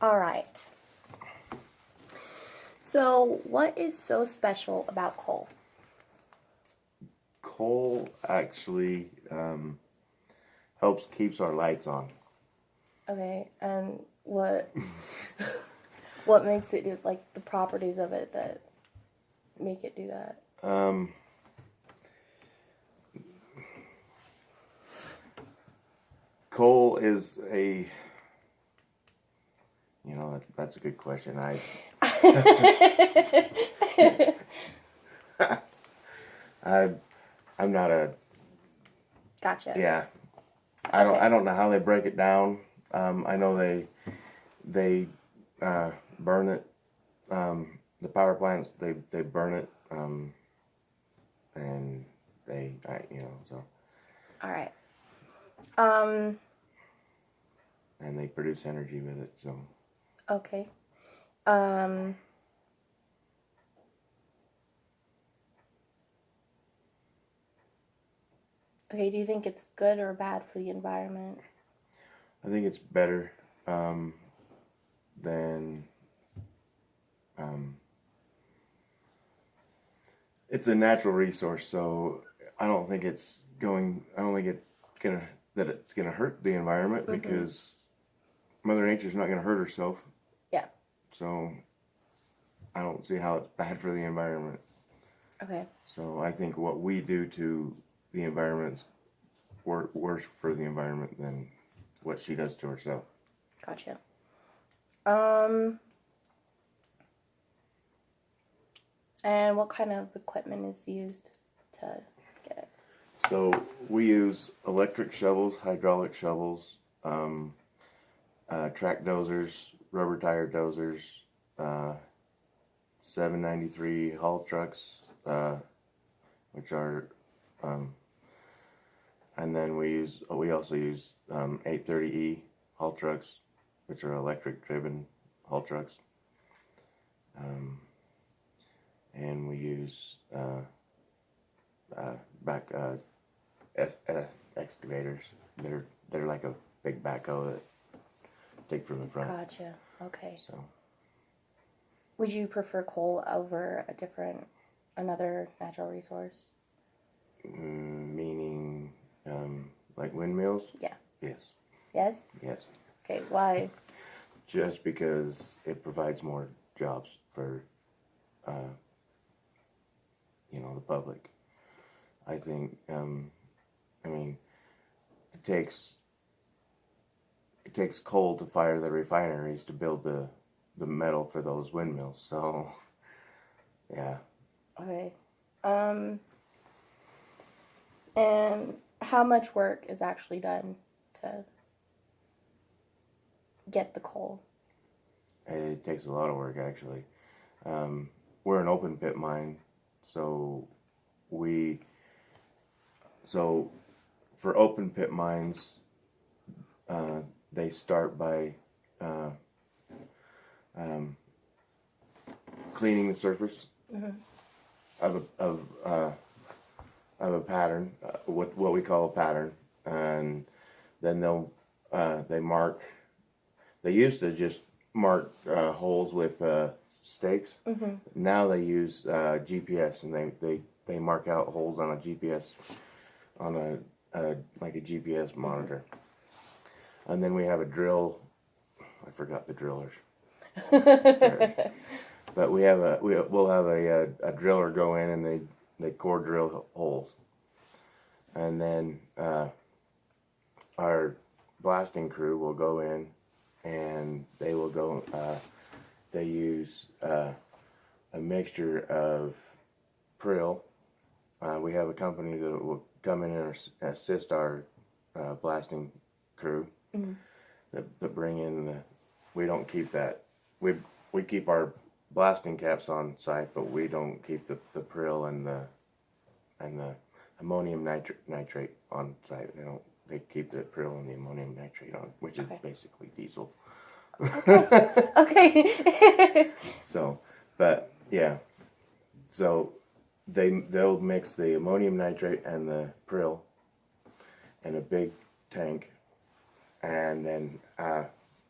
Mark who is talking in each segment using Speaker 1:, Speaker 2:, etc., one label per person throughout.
Speaker 1: All right. So, what is so special about coal?
Speaker 2: Coal actually helps keeps our lights on.
Speaker 1: Okay, and what makes it do, like the properties of it that make it do that?
Speaker 2: Um, Coal is that's a good question. I I'm not a
Speaker 1: Gotcha.
Speaker 2: yeah.
Speaker 1: Okay.
Speaker 2: I don't know how they break it down. I know they burn it. The power plants they burn it, and so
Speaker 1: All right. Um.
Speaker 2: and they produce energy with it. So
Speaker 1: Okay. Um. Okay. Do you think it's good or bad for the environment?
Speaker 2: I think it's better than it's a natural resource. So I don't think it's going. I don't think it's gonna that it's gonna hurt the environment
Speaker 1: Mm-hmm.
Speaker 2: because Mother Nature's not gonna hurt herself.
Speaker 1: Yeah.
Speaker 2: So I don't see how it's bad for the environment.
Speaker 1: Okay.
Speaker 2: So I think what we do to the environment's worse for the environment than what she does to herself.
Speaker 1: Gotcha. Um. And what kind of equipment is used to get it?
Speaker 2: So we use electric shovels, hydraulic shovels, track dozers, rubber tire dozers, uh, 793 haul trucks, which are, um, and then we also use 830E haul trucks, which are electric driven haul trucks. Um, and we use back excavators. They're like a big backhoe that take from the front.
Speaker 1: Gotcha. Okay.
Speaker 2: So
Speaker 1: Would you prefer coal over another natural resource?
Speaker 2: meaning like windmills.
Speaker 1: Yeah.
Speaker 2: Yes.
Speaker 1: Yes?
Speaker 2: Yes.
Speaker 1: Okay, why?
Speaker 2: Just because it provides more jobs for uh, the public. I think. I mean, it takes coal to fire the refineries to build the metal for those windmills. So yeah.
Speaker 1: Okay. Um, and how much work is actually done to get the coal?
Speaker 2: It takes a lot of work, actually. We're an open pit mine, so we so for open pit mines, they start by uh, um, cleaning the surface
Speaker 1: Mm-hmm.
Speaker 2: of a pattern, what we call a pattern, and then they mark. They used to just mark holes with stakes.
Speaker 1: Mm-hmm.
Speaker 2: Now they use GPS, and they mark out holes on a GPS on like a GPS monitor. And then we have a drill. I forgot the drillers. Sorry, but we'll have a driller go in and they core drill holes, and then our blasting crew will go in and they will go. They use a mixture of prill. We have a company that will come in and assist our blasting crew.
Speaker 1: Mm-hmm.
Speaker 2: That bring in the. We don't keep that. We keep our blasting caps on site, but we don't keep the prill and the ammonium nitrate on site. They don't. They keep the prill and the ammonium nitrate on, which is
Speaker 1: Okay.
Speaker 2: basically diesel.
Speaker 1: Okay. Okay.
Speaker 2: So, but yeah, so they'll mix the ammonium nitrate and the prill in a big tank, and then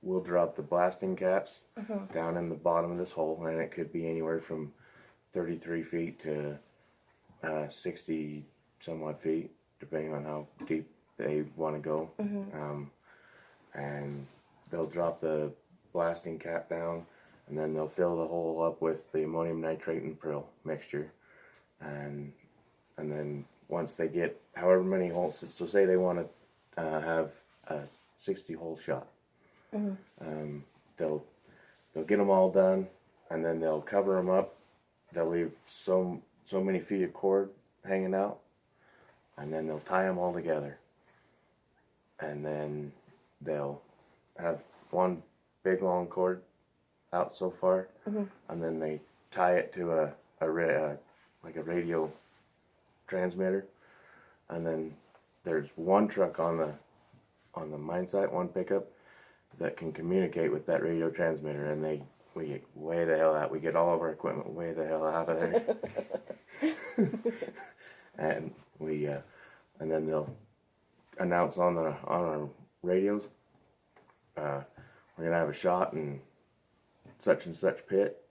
Speaker 2: we'll drop the blasting caps
Speaker 1: Mm-hmm.
Speaker 2: down in the bottom of this hole, and it could be anywhere from 33 feet to 60 some odd feet, depending on how deep they want to go.
Speaker 1: Mm-hmm.
Speaker 2: And they'll drop the blasting cap down, and then they'll fill the hole up with the ammonium nitrate and prill mixture, and then once they get however many holes, so say they want to have a 60 hole shot,
Speaker 1: Mm-hmm.
Speaker 2: they'll get them all done, and then they'll cover them up. They'll leave so many feet of cord hanging out, and then they'll tie them all together, and then they'll have one big long cord out so far,
Speaker 1: Mm-hmm.
Speaker 2: and then they tie it to like a radio transmitter, and then there's one truck on the mine site, one pickup that can communicate with that radio transmitter, and we get way the hell out. We get all of our equipment way the hell out of there, and and then they'll announce on our radios, we're gonna have a shot in such and such pit.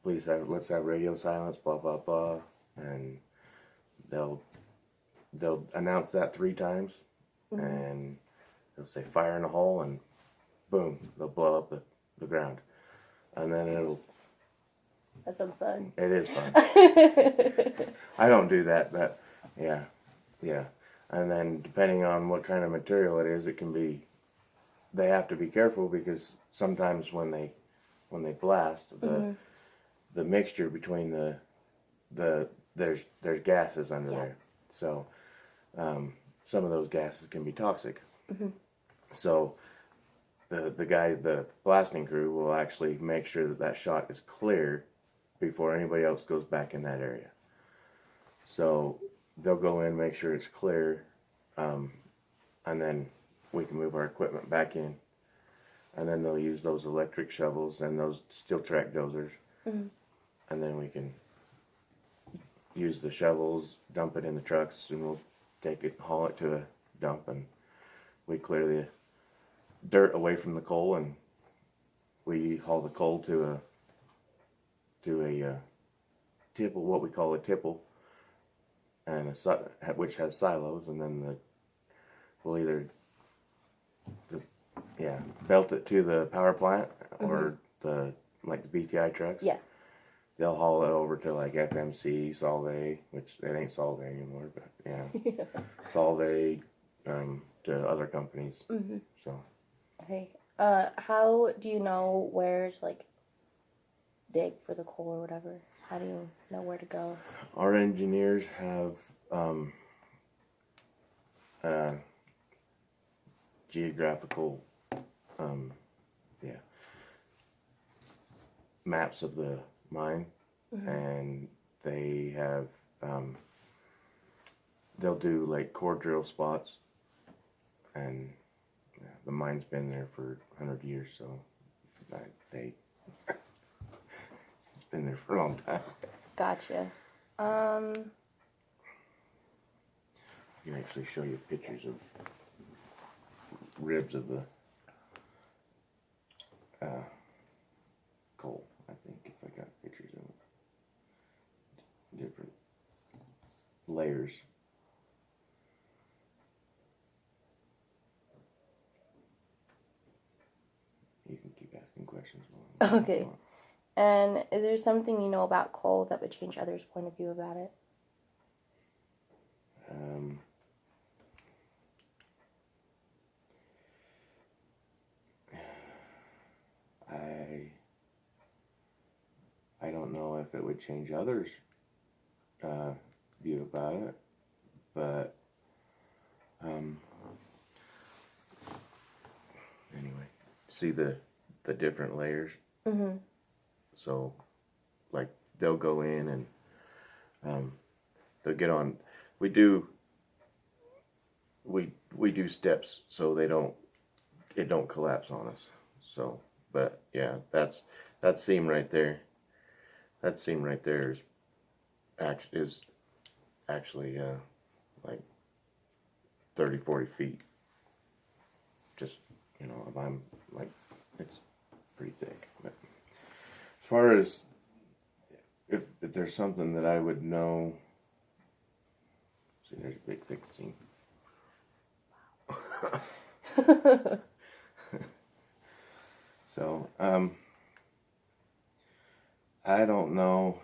Speaker 2: Let's have radio silence, blah blah blah, and they'll announce that 3 times, and they'll say fire in the hole, and boom, they'll blow up the ground, and then
Speaker 1: That sounds fun.
Speaker 2: it is fun. I don't do that, but yeah, and then depending on what kind of material it is, it can be. They have to be careful because sometimes when they blast the mixture between there's gases under there, so some of those gases can be toxic. So the blasting crew will actually make sure that shot is clear before anybody else goes back in that area. So they'll go in, make sure it's clear, and then we can move our equipment back in, and then they'll use those electric shovels and those steel track dozers, and then we can use the shovels, dump it in the trucks, and we'll take it, haul it to a dump, and we clear the dirt away from the coal, and we haul the coal to a tipple, what we call a tipple, and which has silos, and then we'll either belt it to the power plant or the BTI trucks.
Speaker 1: Yeah.
Speaker 2: They'll haul it over to like FMC, Solvay, which it ain't Solvay anymore, but yeah, Solvay, to other companies. So.
Speaker 1: Okay. How do you know where to dig for the coal or whatever? How do you know where to go?
Speaker 2: Our engineers have geographical maps of the mine, and they have they'll do like core drill spots, and the mine's been there for 100 years, so it's been there for a long time.
Speaker 1: Gotcha.
Speaker 2: I can actually show you pictures of ribs of the coal, I think, if I got pictures of it. Different layers. You can keep asking questions.
Speaker 1: Okay. And is there something you know about coal that would change others' point of view about it?
Speaker 2: I don't know if it would change others' view about it, but anyway, see the different layers. So, like, they'll go in and they'll get on. We do steps so it don't collapse on us. So, but yeah, that seam right there. That seam right there is actually like 30-40 feet. just, if I'm like, it's pretty thick. But as far as if there's something that I would know, see, there's a big thick seam. So, I don't know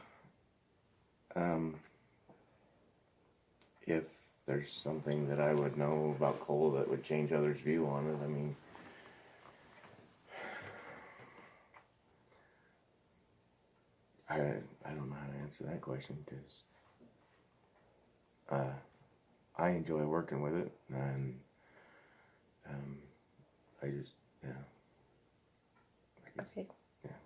Speaker 2: if there's something that I would know about coal that would change others' view on it. I mean, I don't know how to answer that question because I enjoy working with it, and I just, yeah. I guess,
Speaker 1: Okay.
Speaker 2: yeah.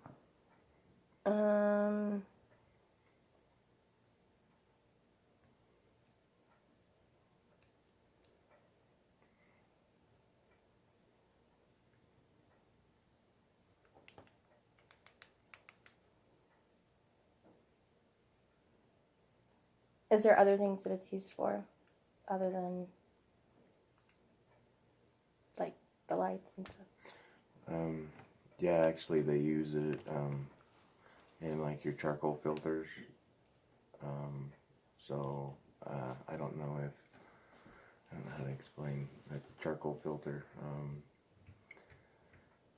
Speaker 1: Is there other things that it's used for, other than like the lights and stuff?
Speaker 2: Yeah, actually, they use it in like your charcoal filters. So I don't know how to explain a charcoal filter.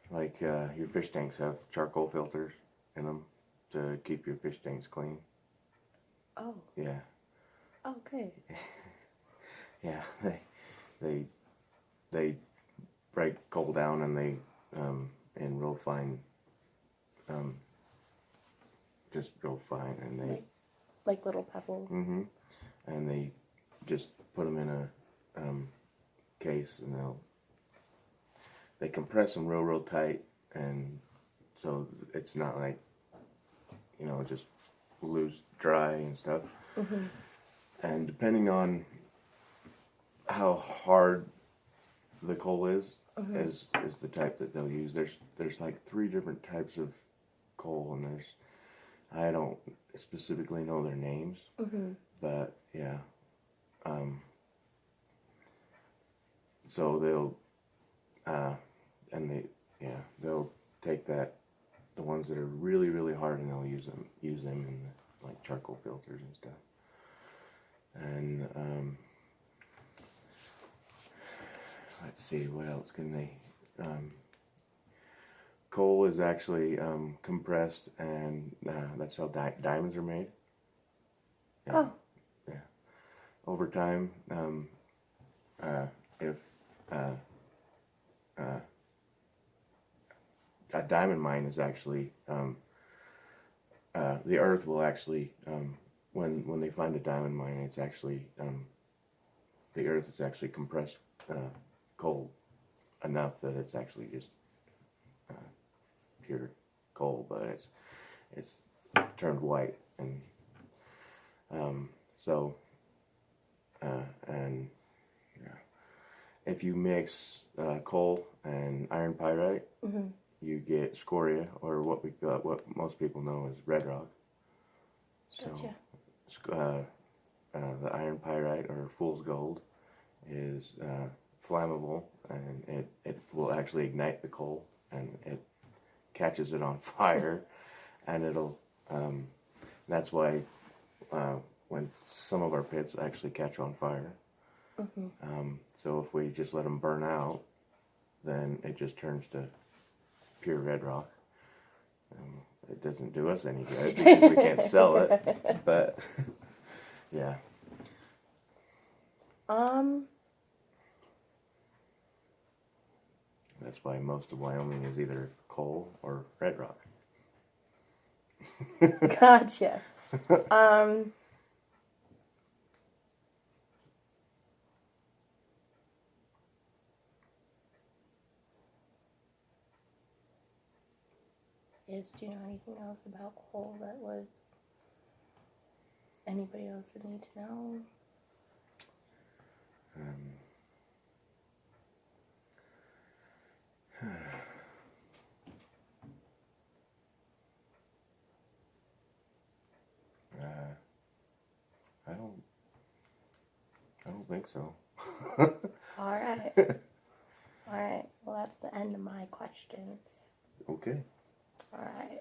Speaker 2: Like your fish tanks have charcoal filters in them to keep your fish tanks clean.
Speaker 1: Oh.
Speaker 2: Yeah.
Speaker 1: Okay.
Speaker 2: Yeah. They break coal down and they in real fine, just real fine, and they
Speaker 1: Like little pebbles.
Speaker 2: and they just put them in a case, and they compress them real tight, and so it's not like just loose, dry and stuff. And depending on how hard the coal is the type that they'll use. There's like 3 different types of coal, and I don't specifically know their names, but yeah. So they'll take the ones that are really hard, and they'll use them in like charcoal filters and stuff. And let's see, what else can they? Coal is actually compressed, and that's how diamonds are made. Yeah.
Speaker 1: Oh.
Speaker 2: Yeah. Over time, if a diamond mine is actually the earth will actually when they find a diamond mine, it's actually the earth is actually compressed coal enough that it's actually just pure coal, but it's turned white, and so and yeah, if you mix coal and iron pyrite, you get scoria, or what most people know as red rock. So
Speaker 1: Gotcha.
Speaker 2: the iron pyrite, or fool's gold, is flammable, and it will actually ignite the coal, and it catches it on fire, and it'll that's why when some of our pits actually catch on fire, so if we just let them burn out, then it just turns to pure red rock. It doesn't do us any good because we can't sell it, but yeah. That's why most of Wyoming is either coal or red rock.
Speaker 1: Gotcha. Do you know anything else about coal that anybody else would need to know?
Speaker 2: I don't think so.
Speaker 1: All right. All right. that's the end of my questions.
Speaker 3: Okay.
Speaker 1: All right.